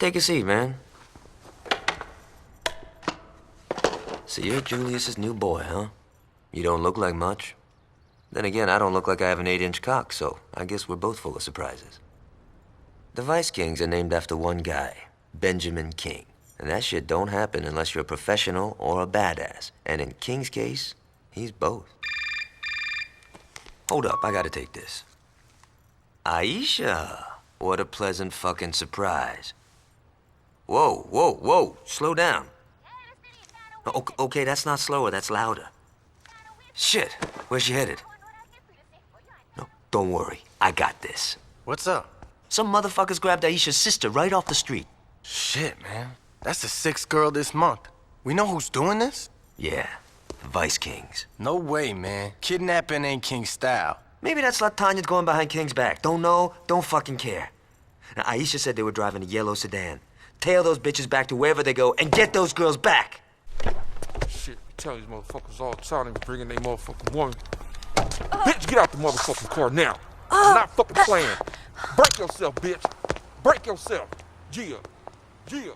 Take a seat, man. So you're Julius's new boy, huh? You don't look like much. Then again, I don't look like I have an 8-inch cock, so I guess we're both full of surprises. The Vice Kings are named after one guy, Benjamin King. And that shit don't happen unless you're a professional or a badass. And in King's case, he's both. Hold up, I gotta take this. Aisha, what a pleasant fucking surprise. Whoa, whoa, whoa, slow down. Okay, that's not slower, that's louder. Shit, where's she headed? No, don't worry, I got this. What's up? Some motherfuckers grabbed Aisha's sister right off the street. Shit, man. That's the 6th girl this month. We know who's doing this? Yeah, the Vice Kings. No way, man. Kidnapping ain't King style. Maybe that's Latanya going behind King's back. Don't know, don't fucking care. Now, Aisha said they were driving a yellow sedan. Tail those bitches back to wherever they go and get those girls back. Shit, we tell these motherfuckers all the time they be bringing their motherfucking woman. Bitch, get out the motherfucking car now. I'm not fucking playing. Break yourself, bitch. Break yourself. Gia. Gia.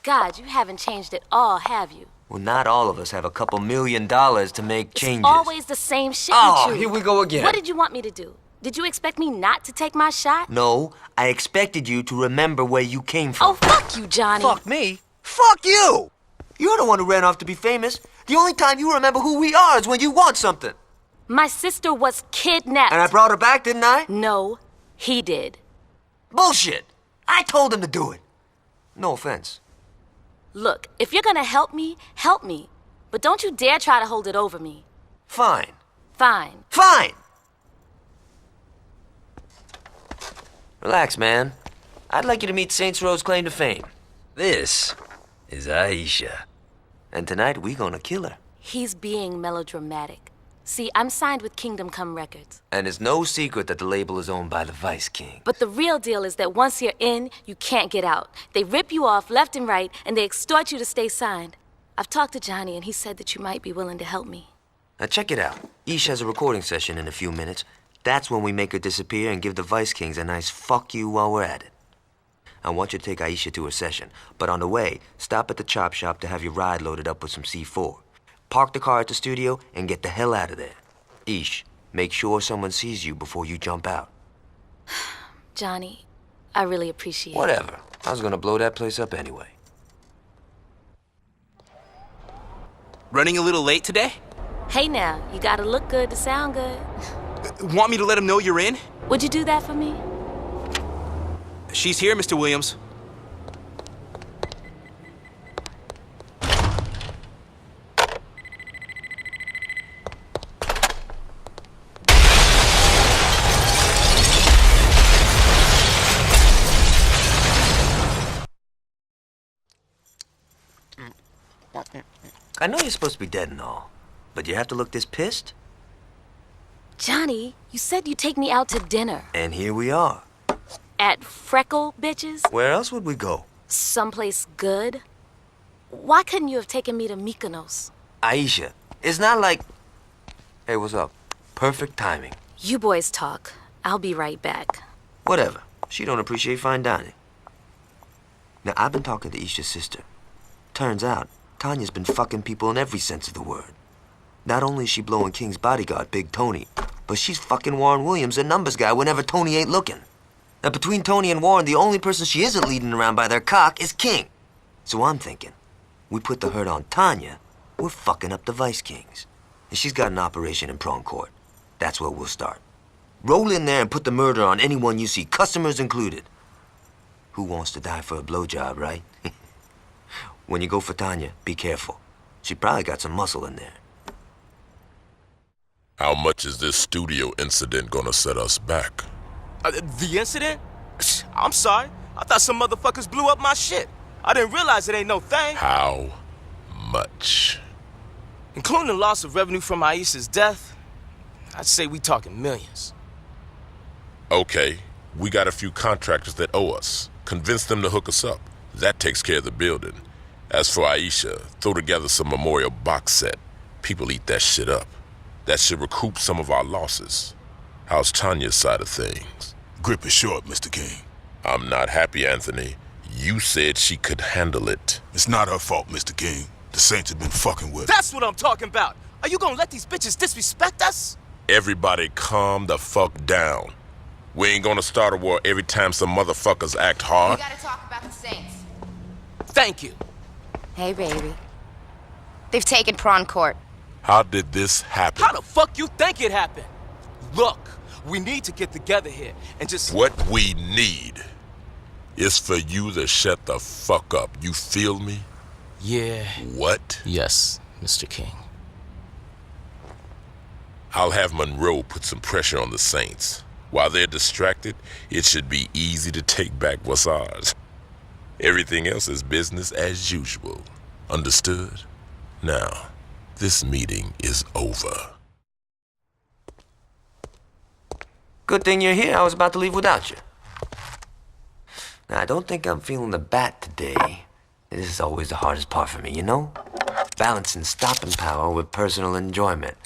God, you haven't changed at all, have you? Well, not all of us have a couple $1 million to make changes. It's always the same shit Oh, with you. here we go again. What did you want me to do? Did you expect me not to take my shot? No, I expected you to remember where you came from. Oh, fuck you, Johnny. Fuck me? Fuck you! You're the one who ran off to be famous. The only time you remember who we are is when you want something. My sister was kidnapped. And I brought her back, didn't I? No, he did. Bullshit! I told him to do it. No offense. Look, if you're gonna help me, help me. But don't you dare try to hold it over me. Fine. Fine. Fine! Relax, man. I'd like you to meet Saints Row's claim to fame. This is Aisha. And tonight, we gonna kill her. He's being melodramatic. See, I'm signed with Kingdom Come Records. And it's no secret that the label is owned by the Vice King. But the real deal is that once you're in, you can't get out. They rip you off left and right, and they extort you to stay signed. I've talked to Johnny, and he said that you might be willing to help me. Now check it out. Ish has a recording session in a few minutes. That's when we make her disappear and give the Vice Kings a nice fuck you while we're at it. I want you to take Aisha to her session, but on the way, stop at the chop shop to have your ride loaded up with some C4. Park the car at the studio and get the hell out of there. Ish, make sure someone sees you before you jump out. Johnny, I really appreciate it. Whatever. I was gonna blow that place up anyway. Running a little late today? Hey now, you gotta look good to sound good. Want me to let him know you're in? Would you do that for me? She's here, Mr. Williams. I know you're supposed to be dead and all, but you have to look this pissed? Johnny, you said you'd take me out to dinner. And here we are. At Freckle Bitches? Where else would we go? Someplace good? Why couldn't you have taken me to Mykonos? Aisha, it's not like... Hey, what's up? Perfect timing. You boys talk. I'll be right back. Whatever. She don't appreciate fine dining. Now, I've been talking to Isha's sister. Turns out, Tanya's been fucking people in every sense of the word. Not only is she blowing King's bodyguard, Big Tony, but she's fucking Warren Williams, a numbers guy, whenever Tony ain't looking. Now, between Tony and Warren, the only person she isn't leading around by their cock is King. So I'm thinking, we put the hurt on Tanya, we're fucking up the Vice Kings. And she's got an operation in Prawn Court. That's where we'll start. Roll in there and put the murder on anyone you see, customers included. Who wants to die for a blowjob, right? When you go for Tanya, be careful. She probably got some muscle in there. How much is this studio incident gonna set us back? The incident? I'm sorry. I thought some motherfuckers blew up my shit. I didn't realize it ain't no thing. How much? Including the loss of revenue from Aisha's death, I'd say we talking millions. Okay, we got a few contractors that owe us. Convince them to hook us up. That takes care of the building. As for Aisha, throw together some memorial box set. People eat that shit up. That should recoup some of our losses. How's Tanya's side of things? Grip is short, Mr. King. I'm not happy, Anthony. You said she could handle it. It's not her fault, Mr. King. The Saints have been fucking with her. That's what I'm talking about. Are you gonna let these bitches disrespect us? Everybody calm the fuck down. We ain't gonna start a war every time some motherfuckers act We hard. gotta talk about the Saints. Thank you. Hey, baby. They've taken Prawn Court. How did this happen? How the fuck you think it happened? Look, we need to get together here and just... What we need is for you to shut the fuck up. You feel me? Yeah. What? Yes, Mr. King. I'll have Monroe put some pressure on the Saints. While they're distracted, it should be easy to take back what's ours. Everything else is business as usual. Understood? Now, this meeting is over. Good thing you're here. I was about to leave without you. Now, I don't think I'm feeling the bat today. This is always the hardest part for me, you know? Balancing stopping power with personal enjoyment.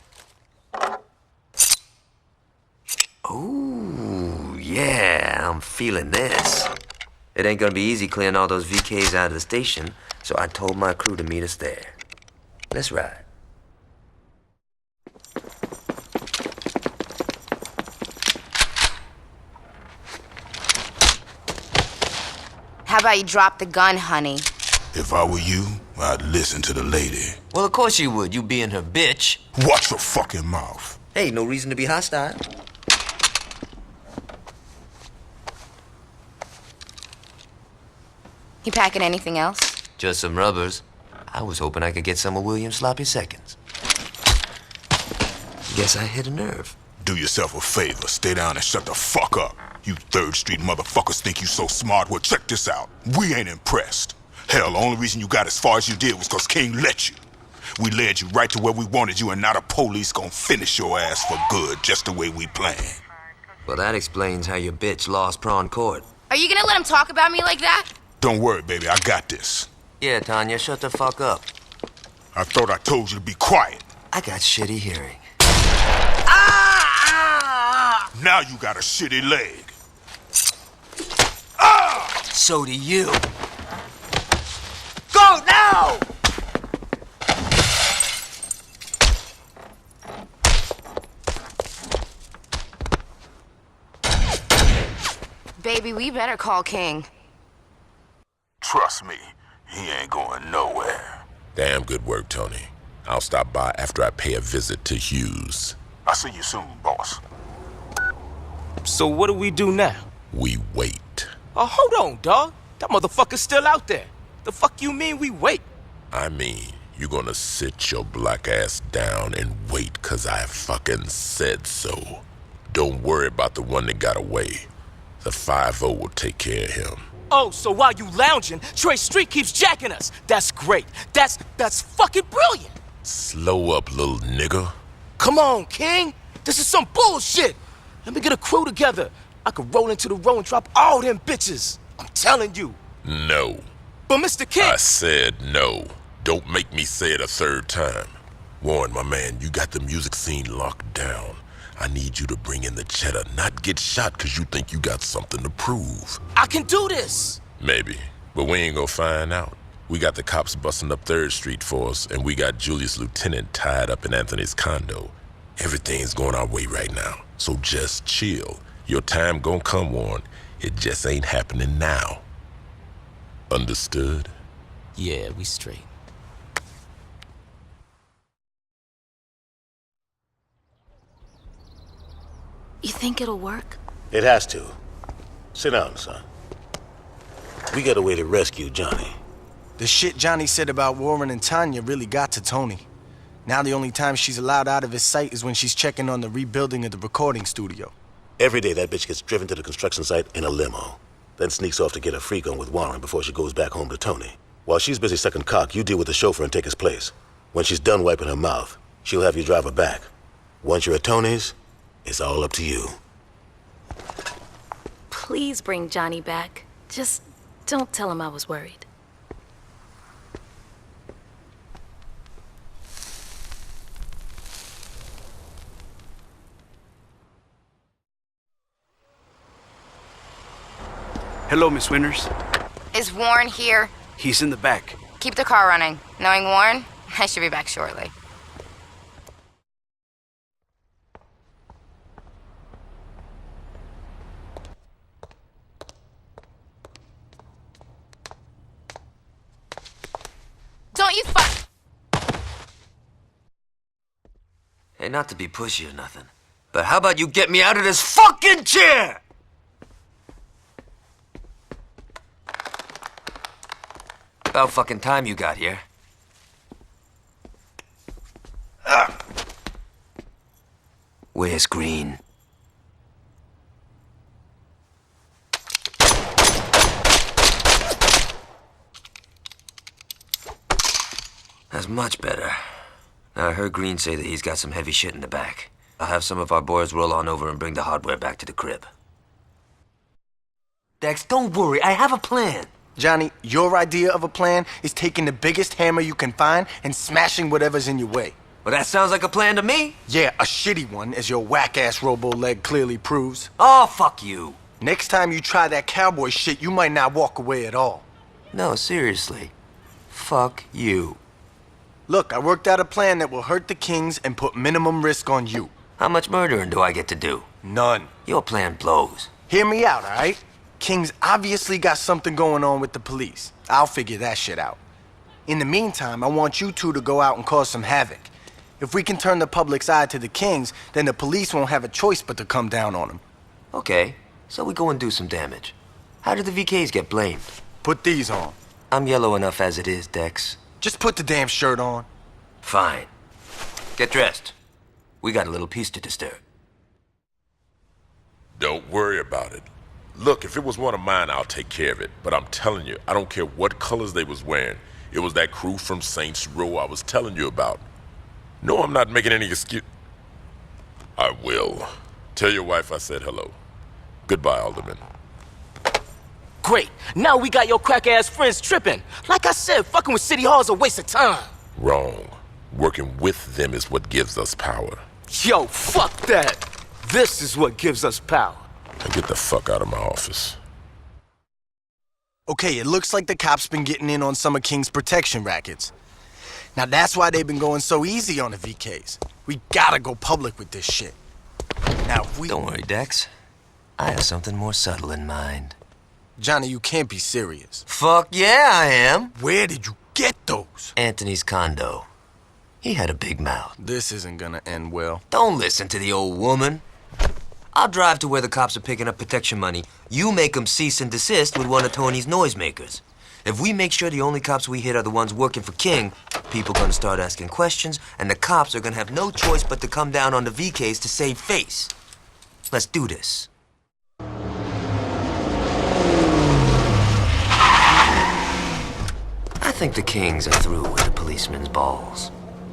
Ooh, yeah, I'm feeling this. It ain't gonna be easy clearing all those VKs out of the station, so I told my crew to meet us there. Let's ride. How about you drop the gun, honey? If I were you, I'd listen to the lady. Well, of course you would, you being her bitch. Watch your fucking mouth. Hey, no reason to be hostile. You packing anything else? Just some rubbers. I was hoping I could get some of William's sloppy seconds. Guess I hit a nerve. Do yourself a favor, stay down and shut the fuck up. You 3rd Street motherfuckers think you so smart. Well, check this out. We ain't impressed. Hell, the only reason you got as far as you did was cause King let you. We led you right to where we wanted you, and now the police gonna finish your ass for good, just the way we planned. Well, that explains how your bitch lost Prawn Court. Are you gonna let him talk about me like that? Don't worry, baby, I got this. Yeah, Tanya, shut the fuck up. I thought I told you to be quiet. I got shitty hearing. Now you got a shitty leg. So do you. Go now! Baby, we better call King. Trust me, he ain't going nowhere. Damn good work, Tony. I'll stop by after I pay a visit to Hughes. I'll see you soon, boss. So what do we do now? We wait. Oh, hold on, dawg. That motherfucker's still out there. The fuck you mean we wait? I mean, you're gonna sit your black ass down and wait 'cause I fucking said so. Don't worry about the one that got away. The 5-0 will take care of him. Oh, so while you lounging, Trey Street keeps jacking us. That's great. That's fucking brilliant. Slow up, little nigga. Come on, King. This is some bullshit. Let me get a crew together. I could roll into the row and drop all them bitches. I'm telling you. No. But Mr. King... I said no. Don't make me say it a 3rd time. Warren, my man, you got the music scene locked down. I need you to bring in the cheddar, not get shot because you think you got something to prove. I can do this. Maybe, but we ain't gonna find out. We got the cops busting up 3rd Street for us, and we got Julius Lieutenant tied up in Anthony's condo. Everything's going our way right now, so just chill. Your time gonna come, Warren. It just ain't happening now. Understood? Yeah, we straight. You think it'll work? It has to. Sit down, son. We got a way to rescue Johnny. The shit Johnny said about Warren and Tanya really got to Tony. Now the only time she's allowed out of his sight is when she's checking on the rebuilding of the recording studio. Every day that bitch gets driven to the construction site in a limo, then sneaks off to get a freak on with Warren before she goes back home to Tony. While she's busy sucking cock, you deal with the chauffeur and take his place. When she's done wiping her mouth, she'll have you drive her back. Once you're at Tony's, it's all up to you. Please bring Johnny back. Just don't tell him I was worried. Hello, Miss Winters. Is Warren here? He's in the back. Keep the car running. Knowing Warren, I should be back shortly. Don't you Hey, not to be pushy or nothing, but how about you get me out of this fucking chair? About fucking time you got here. Where's Green? That's much better. Now, I heard Green say that he's got some heavy shit in the back. I'll have some of our boys roll on over and bring the hardware back to the crib. Dex, don't worry. I have a plan. Johnny, your idea of a plan is taking the biggest hammer you can find and smashing whatever's in your way. Well, that sounds like a plan to me. Yeah, a shitty one, as your whack-ass robo-leg clearly proves. Oh, fuck you. Next time you try that cowboy shit, you might not walk away at all. No, seriously. Fuck you. Look, I worked out a plan that will hurt the Kings and put minimum risk on you. How much murdering do I get to do? None. Your plan blows. Hear me out, all right? King's obviously got something going on with the police. I'll figure that shit out. In the meantime, I want you two to go out and cause some havoc. If we can turn the public's eye to the Kings, then the police won't have a choice but to come down on them. Okay, so we go and do some damage. How did the VKs get blamed? Put these on. I'm yellow enough as it is, Dex. Just put the damn shirt on. Fine. Get dressed. We got a little piece to disturb. Don't worry about it. Look, if it was one of mine, I'll take care of it. But I'm telling you, I don't care what colors they was wearing. It was that crew from Saints Row I was telling you about. No, I'm not making any excuse. I will. Tell your wife I said hello. Goodbye, Alderman. Great. Now we got your crack-ass friends tripping. Like I said, fucking with City Hall is a waste of time. Wrong. Working with them is what gives us power. Yo, fuck that. This is what gives us power. Now get the fuck out of my office. Okay, it looks like the cops been getting in on some of King's protection rackets. Now that's why they've been going so easy on the VKs. We gotta go public with this shit. Now if we... Don't worry, Dex. I have something more subtle in mind. Johnny, you can't be serious. Fuck yeah, I am. Where did you get those? Anthony's condo. He had a big mouth. This isn't gonna end well. Don't listen to the old woman. I'll drive to where the cops are picking up protection money. You make them cease and desist with one of Tony's noisemakers. If we make sure the only cops we hit are the ones working for King, people are gonna start asking questions, and the cops are gonna have no choice but to come down on the VKs to save face. Let's do this. I think the Kings are through with the policeman's balls.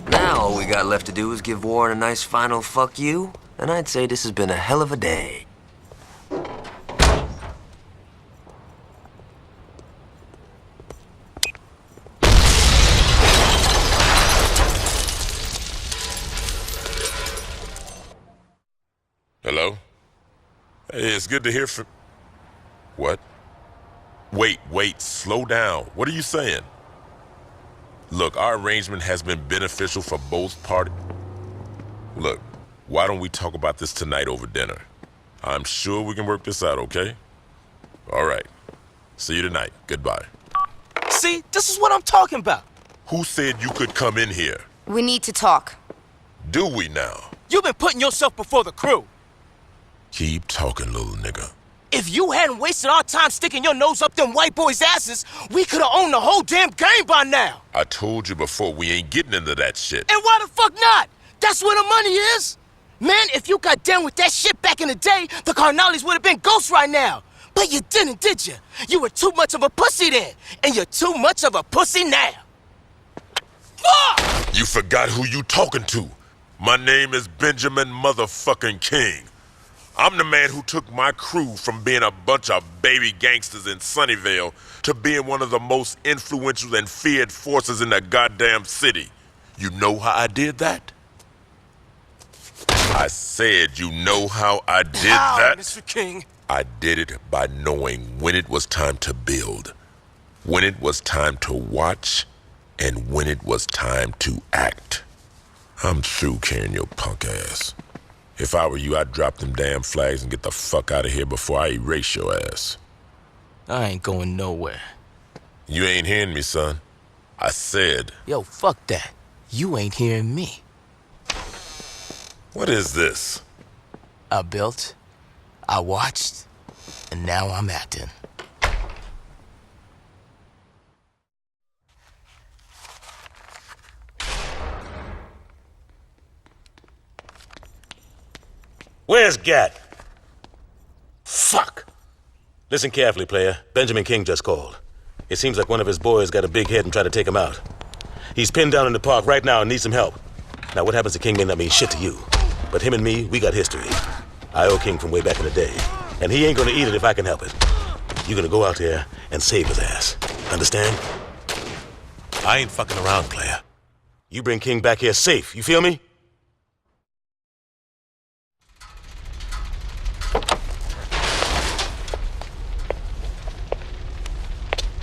Now all we got left to do is give Warren a nice final fuck you, and I'd say this has been a hell of a day. Hello? Hey, it's good to hear from... What? Wait, slow down. What are you saying? Look, our arrangement has been beneficial for both parties. Look, why don't we talk about this tonight over dinner? I'm sure we can work this out, okay? All right. See you tonight. Goodbye. See, this is what I'm talking about. Who said you could come in here? We need to talk. Do we now? You've been putting yourself before the crew. Keep talking, little nigga. If you hadn't wasted our time sticking your nose up them white boys' asses, we could have owned the whole damn game by now. I told you before, we ain't getting into that shit. And why the fuck not? That's where the money is. Man, if you got down with that shit back in the day, the Carnales would have been ghosts right now. But you didn't, did you? You were too much of a pussy then, and you're too much of a pussy now. Fuck! You forgot who you talking to. My name is Benjamin motherfucking King. I'm the man who took my crew from being a bunch of baby gangsters in Sunnyvale to being one of the most influential and feared forces in the goddamn city. You know how I did that? I said you know how I did that? Mr. King? I did it by knowing when it was time to build, when it was time to watch, and when it was time to act. I'm through carrying your punk ass. If I were you, I'd drop them damn flags and get the fuck out of here before I erase your ass. I ain't going nowhere. You ain't hearing me, son. I said... Yo, fuck that. You ain't hearing me. What is this? I built, I watched, and now I'm acting. Where's Gat? Fuck! Listen carefully, player. Benjamin King just called. It seems like one of his boys got a big head and tried to take him out. He's pinned down in the park right now and needs some help. Now, what happens to King may not mean shit to you. But him and me, we got history. I owe King from way back in the day. And he ain't gonna eat it if I can help it. You're gonna go out there and save his ass. Understand? I ain't fucking around, player. You bring King back here safe, you feel me?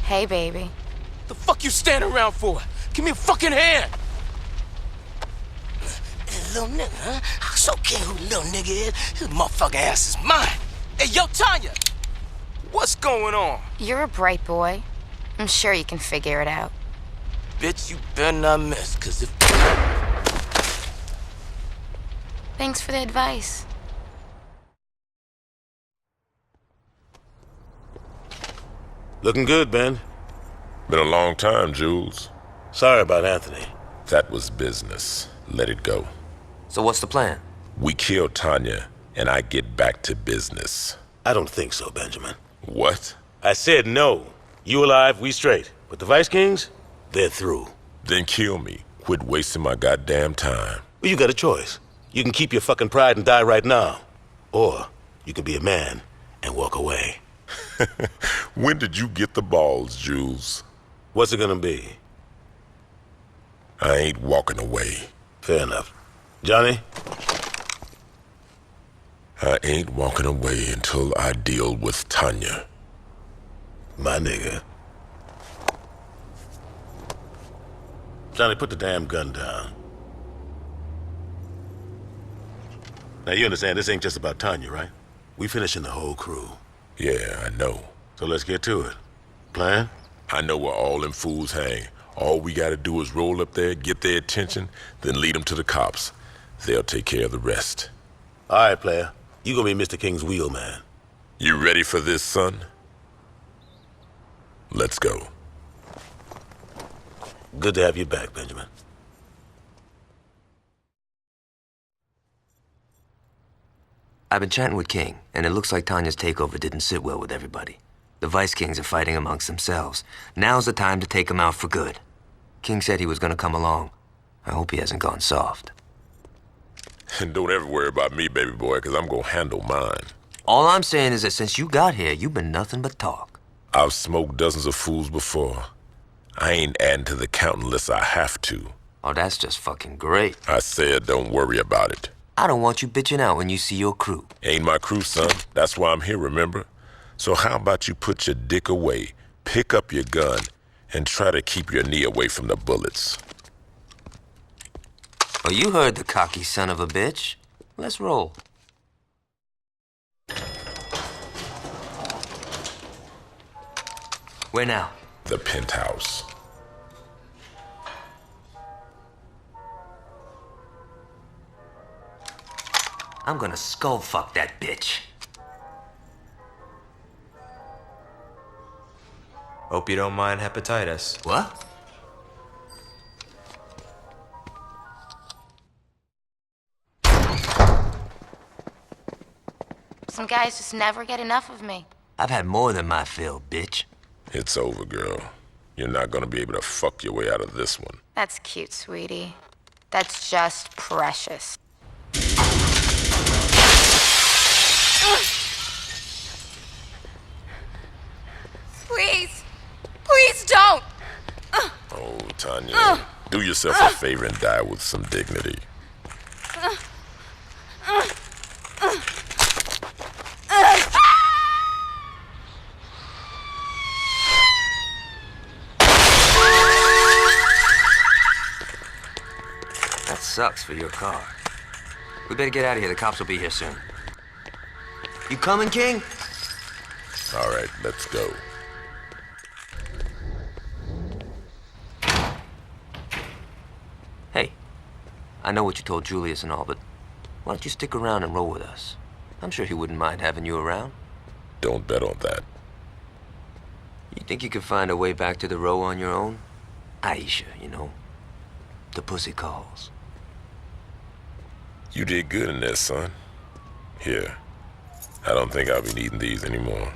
Hey, baby. The fuck you standing around for? Give me a fucking hand! Little nigga, huh? I so care who little nigga is. His motherfucking ass is mine. Hey, yo, Tanya! What's going on? You're a bright boy. I'm sure you can figure it out. Bitch, you better not miss, cause if... Thanks for the advice. Looking good, Ben. Been a long time, Jules. Sorry about Anthony. That was business. Let it go. So what's the plan? We kill Tanya, and I get back to business. I don't think so, Benjamin. What? I said no. You alive, we straight. But the Vice Kings, they're through. Then kill me. Quit wasting my goddamn time. Well, you got a choice. You can keep your fucking pride and die right now. Or you can be a man and walk away. When did you get the balls, Jules? What's it gonna be? I ain't walking away. Fair enough. Johnny? I ain't walking away until I deal with Tanya. My nigga. Johnny, put the damn gun down. Now, you understand this ain't just about Tanya, right? We finishing the whole crew. Yeah, I know. So let's get to it. Plan? I know where all them fools hang. All we gotta do is roll up there, get their attention, then lead them to the cops. They'll take care of the rest. All right, player. You gonna be Mr. King's wheelman. You ready for this, son? Let's go. Good to have you back, Benjamin. I've been chatting with King, and it looks like Tanya's takeover didn't sit well with everybody. The Vice Kings are fighting amongst themselves. Now's the time to take them out for good. King said he was gonna come along. I hope he hasn't gone soft. And don't ever worry about me, baby boy, because I'm gonna handle mine. All I'm saying is that since you got here, you've been nothing but talk. I've smoked dozens of fools before. I ain't adding to the count unless I have to. Oh, that's just fucking great. I said don't worry about it. I don't want you bitching out when you see your crew. Ain't my crew, son. That's why I'm here, remember? So how about you put your dick away, pick up your gun, and try to keep your knee away from the bullets. Oh, you heard the cocky son of a bitch. Let's roll. Where now? The penthouse. I'm gonna skull fuck that bitch. Hope you don't mind hepatitis. What? Some guys just never get enough of me. I've had more than my fill, bitch. It's over, girl. You're not gonna be able to fuck your way out of this one. That's cute, sweetie. That's just precious. Please. Please don't. Oh, Tanya, do yourself a favor and die with some dignity. sucks for your car. We better get out of here. The cops will be here soon. You coming, King? All right, let's go. Hey, I know what you told Julius and all, but why don't you stick around and roll with us? I'm sure he wouldn't mind having you around. Don't bet on that. You think you could find a way back to the row on your own? Aisha, you know. The pussy calls. You did good in there, son. Here, I don't think I'll be needing these anymore.